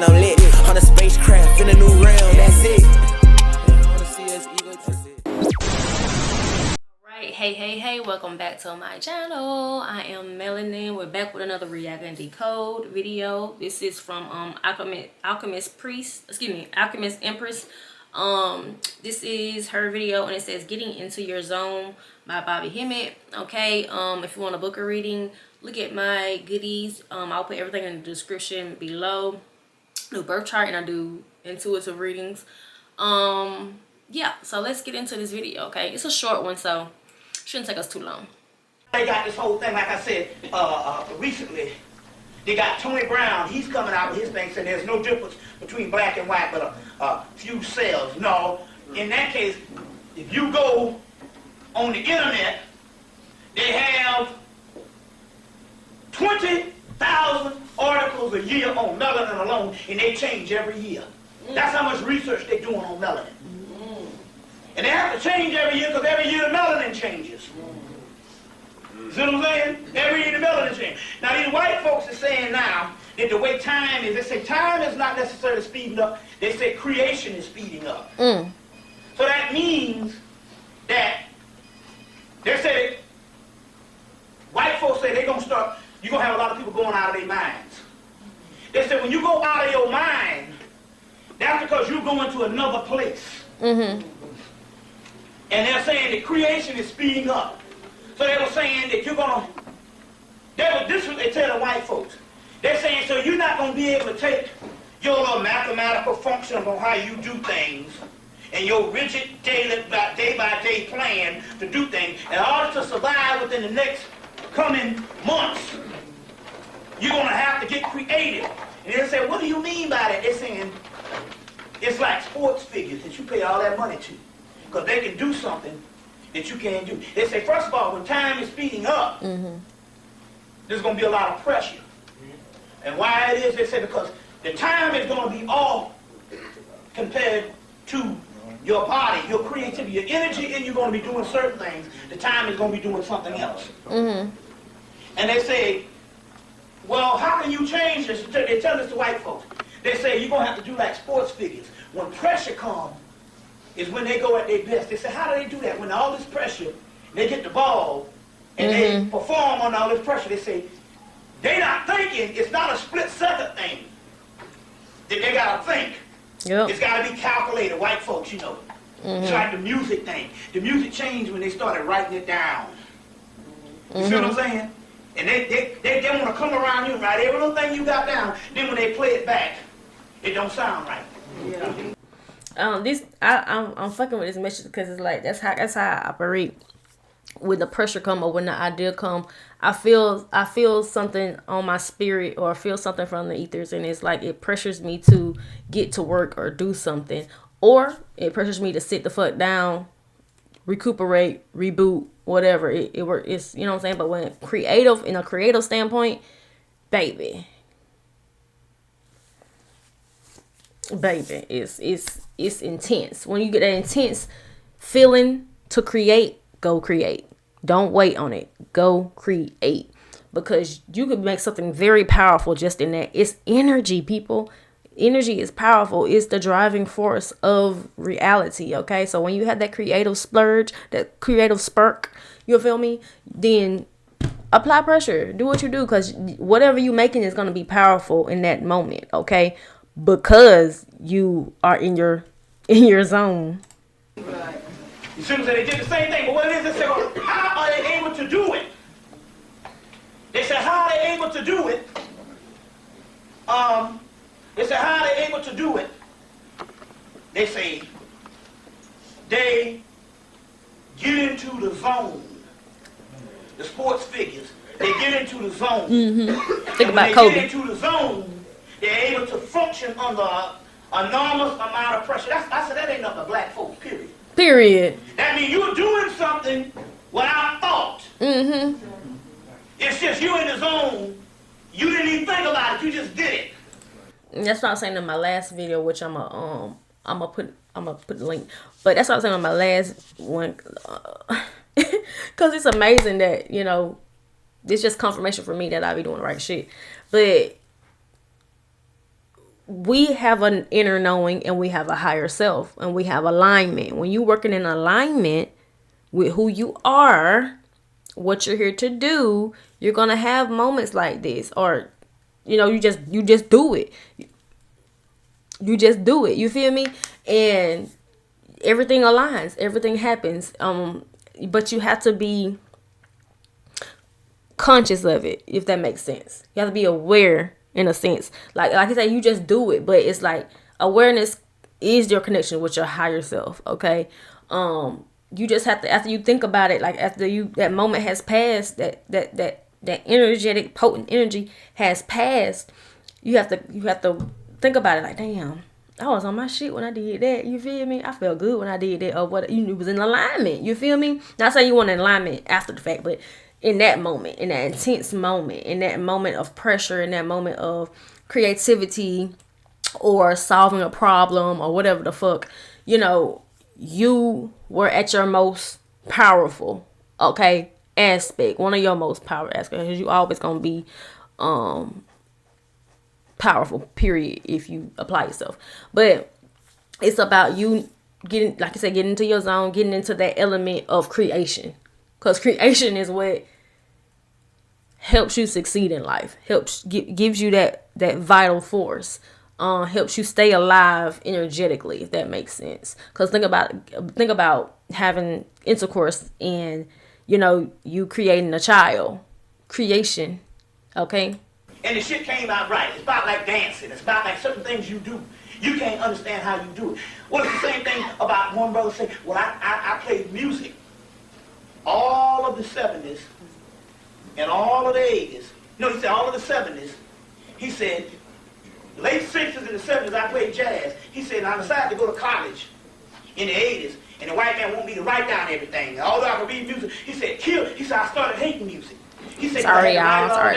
and I'm lit. On a spacecraft in a new realm, that's it. Hey, welcome back to my channel. I am Melanin. We're back with another React and Decode video. This is from Alchemist Empress. This is her video, and it says Getting Into Your Zone by Bobby Hemmitt. Okay, if you want a book or reading, look at my goodies. I'll put everything in the description below. I do birth chart and I do intuitive readings. Yeah, so let's get into this video. Okay, it's a short one, so shouldn't take us too long. They got this whole thing, like I said, recently. They got Tony Brown. He's coming out with his thing saying there's no difference between black and white, but a few cells. No, in that case, if you go on the internet, they have 20,000 articles a year on melanin alone, and they change every year. That's how much research they're doing on melanin. And they have to change every year because every year the melanin changes. See what I'm saying? Every year the melanin changes. Now these white folks are saying now that the way time is, they say time is not necessarily speeding up. They say creation is speeding up. So that means that they say, white folks say they're going to start, you're going to have a lot of people going out of their minds. They say when you go out of your mind, that's because you're going to another place. And they're saying that creation is speeding up. So they were saying that you're going to, this is what they tell the white folks. They're saying, so you're not going to be able to take your little mathematical function on how you do things and your rigid day-by-day plan to do things. In order to survive within the next coming months, you're going to have to get creative. And they say, what do you mean by that? They're saying, it's like sports figures that you pay all that money to. Because they can do something that you can't do. They say, first of all, when time is speeding up, there's going to be a lot of pressure. And why it is, they say, because the time is going to be off compared to your body, your creativity, your energy, and you're going to be doing certain things. The time is going to be doing something else. And they say, well, how can you change this? They tell this to white folks. They say, you're going to have to do like sports figures. When pressure comes, is when they go at their best. They say, how do they do that? When all this pressure, they get the ball, and they perform under all this pressure. They say, they're not thinking, it's not a split-second thing that they got to think. It's got to be calculated, white folks, you know. It's like the music thing. The music changed when they started writing it down. You see what I'm saying? And they want to come around you and write every little thing you got down. Then when they play it back, it don't sound right. I'm fucking with this message because it's like that's how I operate. When the pressure come or when the idea come, I feel something on my spirit or feel something from the ethers, and it's like it pressures me to get to work or do something, or it pressures me to sit the fuck down, recuperate, reboot, whatever. It's you know what I'm saying. But when in a creative standpoint, baby, it's intense. When you get that intense feeling to create, go create. Don't wait on it. Go create. Because you could make something very powerful just in that. It's energy, people. Energy is powerful. It's the driving force of reality, okay? So when you have that creative splurge, that creative spark, you feel me? Then apply pressure. Do what you do, because whatever you're making is going to be powerful in that moment, okay? Because you are in your zone. Right. You see what I'm saying? They did the same thing, but what it is, they say, well, how are they able to do it? They said, how are they able to do it? They said, how are they able to do it? They say, they get into the zone. The sports figures, they get into the zone. Think about Kobe. When they get into the zone, they're able to function under an enormous amount of pressure. I said, that ain't nothing but black folks, period. Period. That means you're doing something without thought. It's just you in the zone. You didn't even think about it. You just did it. And that's what I was saying in my last video, which I'm gonna put the link. But that's what I was saying in my last one, because it's amazing that, you know, it's just confirmation for me that I be doing the right shit. But we have an inner knowing and we have a higher self and we have alignment. When you're working in alignment with who you are, what you're here to do, you're gonna have moments like this, or you just do it. You just do it. You feel me? And everything aligns, everything happens. But you have to be conscious of it, if that makes sense. You have to be aware in a sense. Like I said, you just do it, but it's like awareness is your connection with your higher self. Okay. You just have to, after you think about it, like after that moment has passed, that energetic, potent energy has passed, you have to think about it like, damn, I was on my shit when I did that. You feel me? I felt good when I did that, or what, it was in alignment. You feel me? Not saying you want in alignment after the fact, but in that moment, in that intense moment, in that moment of pressure, in that moment of creativity or solving a problem or whatever the fuck, you were at your most powerful, okay, aspect, one of your most powerful aspects, because you always gonna be powerful, period, if you apply yourself. But it's about you getting, like I said, getting into your zone, getting into that element of creation, because creation is what helps you succeed in life, gives you that vital force, helps you stay alive energetically, if that makes sense. Because think about having intercourse and you creating a child, creation, okay? And the shit came out right. It's about like dancing. It's about like certain things you do. You can't understand how you do it. Well, it's the same thing about one brother saying, well, I played music all of the 70s and all of the 80s. No, he said all of the 70s. He said, late 60s and the 70s, I played jazz. He said, I decided to go to college in the 80s, and the white man wanted me to write down everything. Although I could read music, he said, I started hating music. He said, sorry, y'all. Sorry.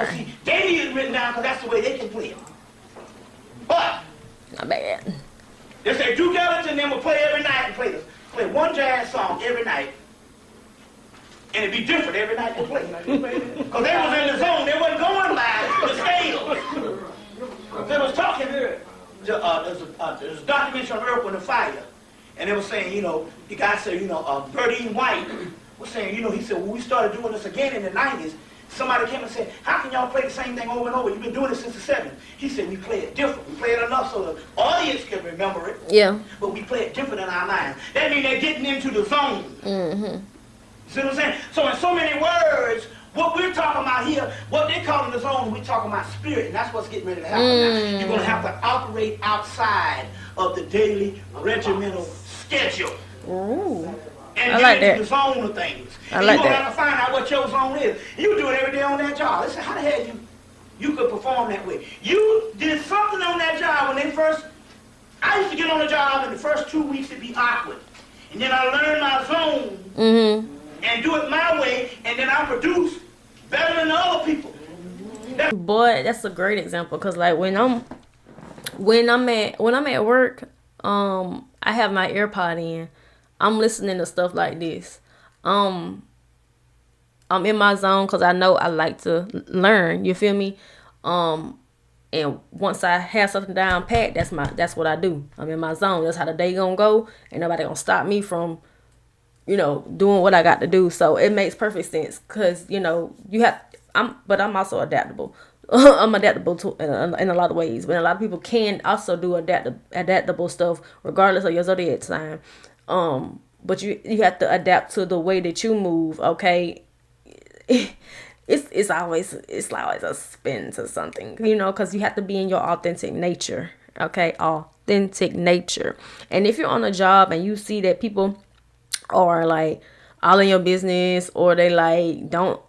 See, they need it written down because that's the way they can play it. But not bad. They say Duke Ellington then will play every night and play one jazz song every night. And it'd be different every night to play. Because they was in the zone. They wasn't going by the scale. They was talking, there's a documentary on Earth, Wind and Fire. And they were saying, the guy said, Berdine White was saying, he said, when we started doing this again in the 90s, somebody came and said, how can y'all play the same thing over and over? You've been doing it since the 70s. He said, we play it different. We play it enough so the audience can remember it. Yeah. But we play it different in our minds. That means they're getting into the zone. Mm-hmm. See what I'm saying? So in so many words, what we're talking about here, what they call in the zone, we're talking about spirit, and that's what's getting ready to happen now. You're going to have to operate outside of the daily regimental schedule. Ooh. And I like get into that. the zone of things. I like you're going to that. have to find out what your zone is. You do it every day on that job. Listen, how the hell you could perform that way? You did something on that job when I used to get on the job and the first 2 weeks it'd be awkward. And then I learned my zone and do it my way, and then I produce better than the other people. Boy, that's a great example, because like when I'm at work, I have my AirPod in. I'm listening to stuff like this. I'm in my zone because I know I like to learn. You feel me? And once I have something down pat, that's what I do. I'm in my zone. That's how the day gonna go. Ain't nobody gonna stop me from, doing what I got to do. So it makes perfect sense, because but I'm also adaptable. I'm adaptable to in a lot of ways, but a lot of people can also do adaptable stuff regardless of your zodiac sign. But you have to adapt to the way that you move. Okay, it's always a spin to something, because you have to be in your authentic nature. Okay, authentic nature. And if you're on a job and you see that people are like all in your business, or they don't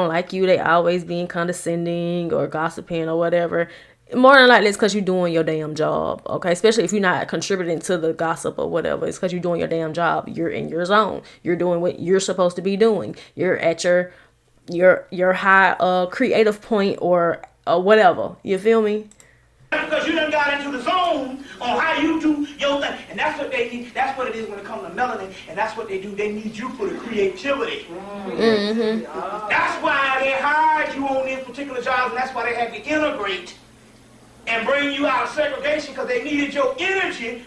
like you, they always being condescending or gossiping or whatever, more than likely it's because you're doing your damn job. Okay, especially if you're not contributing to the gossip or whatever, it's because you're doing your damn job. You're in your zone. You're doing what you're supposed to be doing. You're at your high creative point or whatever. You feel me? Because you done got into the zone on how you do your thing. And that's what they need. That's what it is when it comes to melanin. And that's what they do. They need you for the creativity. Mm-hmm. That's why they hired you on these particular jobs. And that's why they have to integrate and bring you out of segregation because they needed your energy,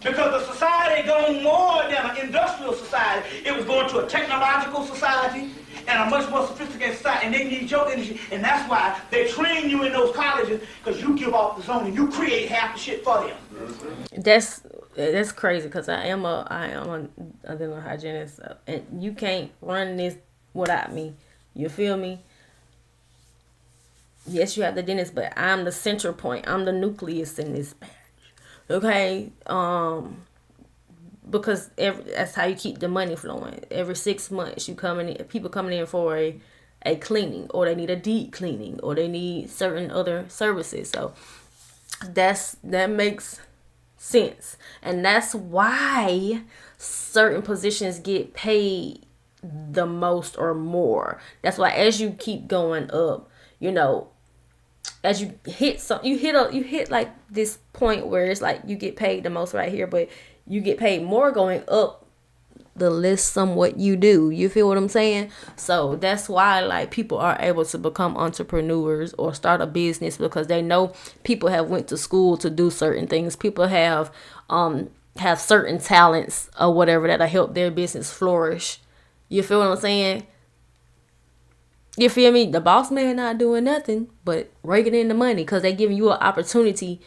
because the society going more than an industrial society. It was going to a technological society and a much more sophisticated society, and they need your energy, and that's why they train you in those colleges, because you give off the zone and you create half the shit for them. That's crazy, because I am a dental hygienist, and you can't run this without me. You feel me? Yes, you have the dentist, but I'm the center point. I'm the nucleus in this batch. Okay? Because that's how you keep the money flowing. Every 6 months, people coming in for a cleaning, or they need a deep cleaning, or they need certain other services. So that makes sense, and that's why certain positions get paid the most or more. That's why as you keep going up, as you hit like this point where it's like you get paid the most right here, but you get paid more going up the less somewhat you do. You feel what I'm saying? So that's why like people are able to become entrepreneurs or start a business, because they know people have went to school to do certain things. People have certain talents or whatever that'll help their business flourish. You feel what I'm saying? You feel me? The boss man not doing nothing but raking in the money, because they giving you an opportunity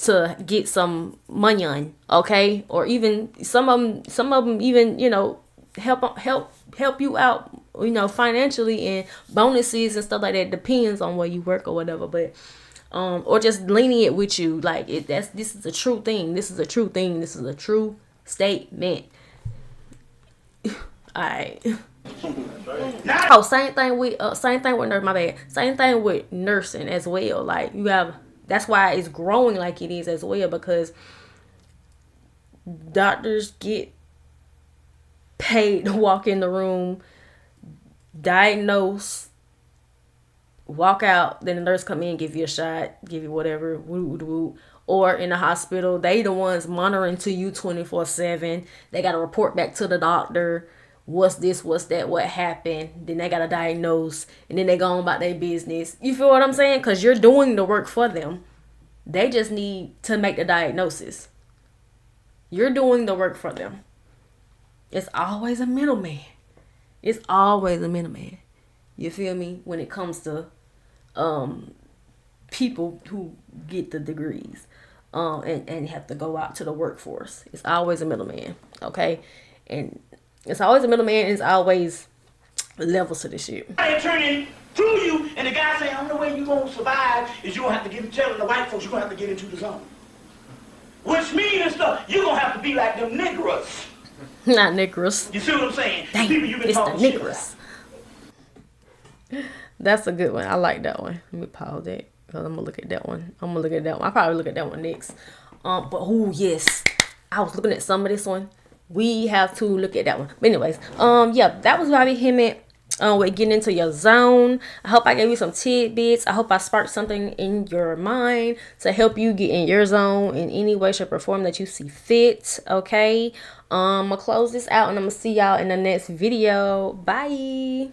to get some money on, okay? Or even some of them even, help you out, financially, and bonuses and stuff like that. Depends on where you work or whatever, but or just lenient with you, like this is a true thing. This is a true thing. This is a true statement. All right. Oh, same thing with nurse. My bad. Same thing with nursing as well. Like that's why it's growing like it is as well, because doctors get paid to walk in the room, diagnose, walk out, then the nurse come in, give you a shot, give you whatever, woo. Or in the hospital, they the ones monitoring to you 24/7. They got to report back to the doctor. What's this, what's that, what happened. Then they got to diagnose, and then they go on about their business. You feel what I'm saying? Because you're doing the work for them. They just need to make the diagnosis. You're doing the work for them. It's always a middleman. It's always a middleman. You feel me? When it comes to people who get the degrees and have to go out to the workforce. It's always a middleman. Okay? And it's always a middleman, and it's always levels to this shit. They turning through you, and the guy saying, the only way you're going to survive is you're going to have to tell the white folks you're going to have to get into the zone. Which means you're going to have to be like them niggers. Not niggers. You see what I'm saying? Dang, people you've been it's the talking shit niggers. That's a good one. I like that one. Let me pause that, because I'm going to look at that one. I'll probably look at that one next. But oh yes, I was looking at some of this one. We have to look at that one. But anyways, that was Bobby Hemmitt. With getting into your zone. I hope I gave you some tidbits. I hope I sparked something in your mind to help you get in your zone in any way, shape, or form that you see fit. Okay. I'm gonna close this out, and I'm gonna see y'all in the next video. Bye.